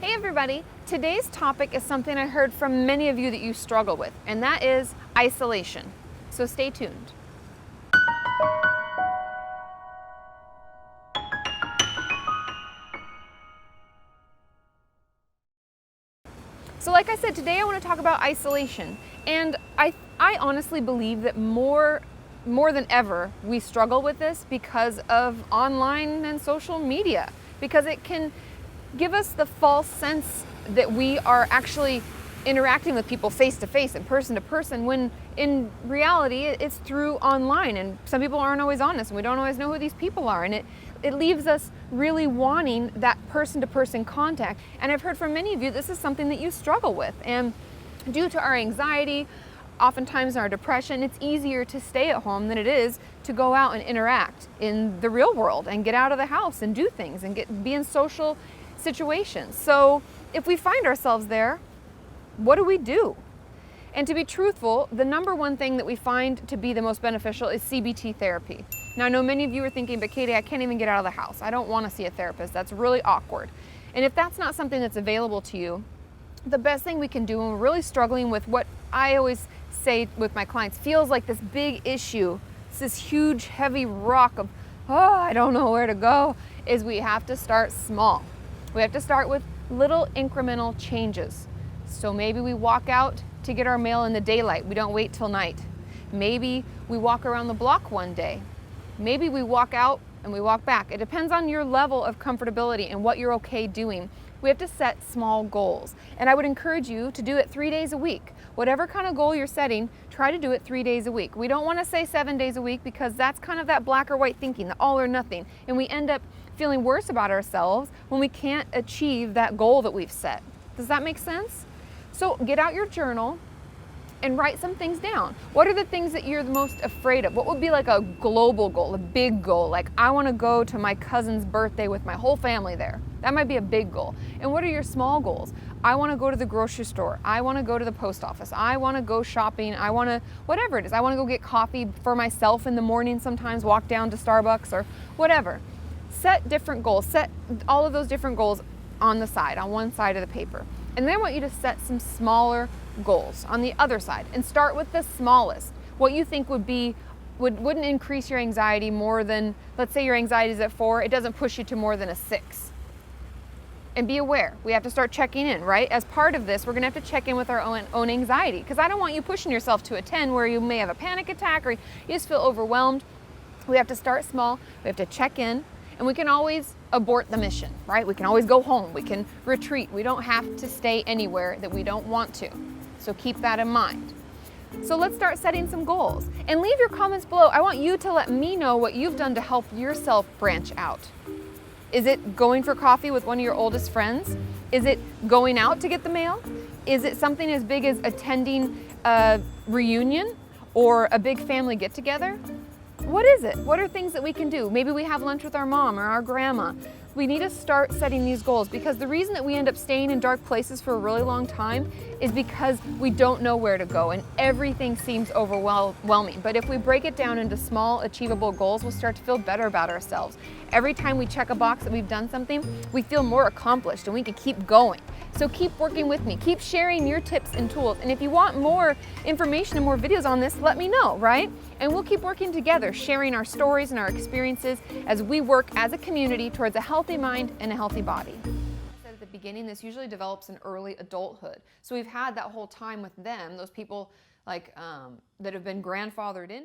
Hey everybody! Today's topic is something I heard from many of you that you struggle with, and that is isolation. So stay tuned. So like I said, today I want to talk about isolation. And I honestly believe that more than ever, we struggle with this because of online and social media, because it can give us the false sense that we are actually interacting with people face to face and person to person, when in reality it's through online, and some people aren't always honest and we don't always know who these people are, and it leaves us really wanting that person to person contact. And I've heard from many of you this is something that you struggle with, and due to our anxiety, oftentimes our depression, it's easier to stay at home than it is to go out and interact in the real world and get out of the house and do things and be in social situations. So if we find ourselves there, what do we do? And to be truthful, the number one thing that we find to be the most beneficial is CBT therapy. Now I know many of you are thinking, but Katie, I can't even get out of the house. I don't want to see a therapist. That's really awkward. And if that's not something that's available to you, the best thing we can do when we're really struggling with what I always say with my clients feels like this big issue, it's this huge heavy rock of, I don't know where to go, is we have to start small. We have to start with little incremental changes. So maybe we walk out to get our mail in the daylight. We don't wait till night. Maybe we walk around the block one day. Maybe we walk out and we walk back. It depends on your level of comfortability and what you're okay doing. We have to set small goals. And I would encourage you to do it 3 days a week. Whatever kind of goal you're setting, try to do it 3 days a week. We don't want to say 7 days a week, because that's kind of that black or white thinking, the all or nothing. And we end up feeling worse about ourselves when we can't achieve that goal that we've set. Does that make sense? So get out your journal and write some things down. What are the things that you're the most afraid of? What would be like a global goal, a big goal? Like, I want to go to my cousin's birthday with my whole family there. That might be a big goal. And what are your small goals? I want to go to the grocery store. I want to go to the post office. I want to go shopping. I want to, whatever it is. I want to go get coffee for myself in the morning sometimes, walk down to Starbucks or whatever. Set different goals. Set all of those different goals on the side, on one side of the paper. And then I want you to set some smaller goals on the other side, and start with the smallest. What you think wouldn't increase your anxiety more than, let's say your anxiety is at 4, it doesn't push you to more than a 6. And be aware, we have to start checking in, right? As part of this, we're gonna have to check in with our own anxiety, because I don't want you pushing yourself to a 10 where you may have a panic attack or you just feel overwhelmed. We have to start small, we have to check in, and we can always abort the mission, right? We can always go home, we can retreat. We don't have to stay anywhere that we don't want to. So keep that in mind. So let's start setting some goals, and leave your comments below. I want you to let me know what you've done to help yourself branch out. Is it going for coffee with one of your oldest friends? Is it going out to get the mail? Is it something as big as attending a reunion or a big family get-together? What is it? What are things that we can do? Maybe we have lunch with our mom or our grandma. We need to start setting these goals, because the reason that we end up staying in dark places for a really long time is because we don't know where to go and everything seems overwhelming. But if we break it down into small, achievable goals, we'll start to feel better about ourselves. Every time we check a box that we've done something, we feel more accomplished and we can keep going. So keep working with me, keep sharing your tips and tools. And if you want more information and more videos on this, let me know, right? And we'll keep working together, sharing our stories and our experiences as we work as a community towards a healthy mind and a healthy body. I said at the beginning, this usually develops in early adulthood. So we've had that whole time with them, those people like that have been grandfathered in.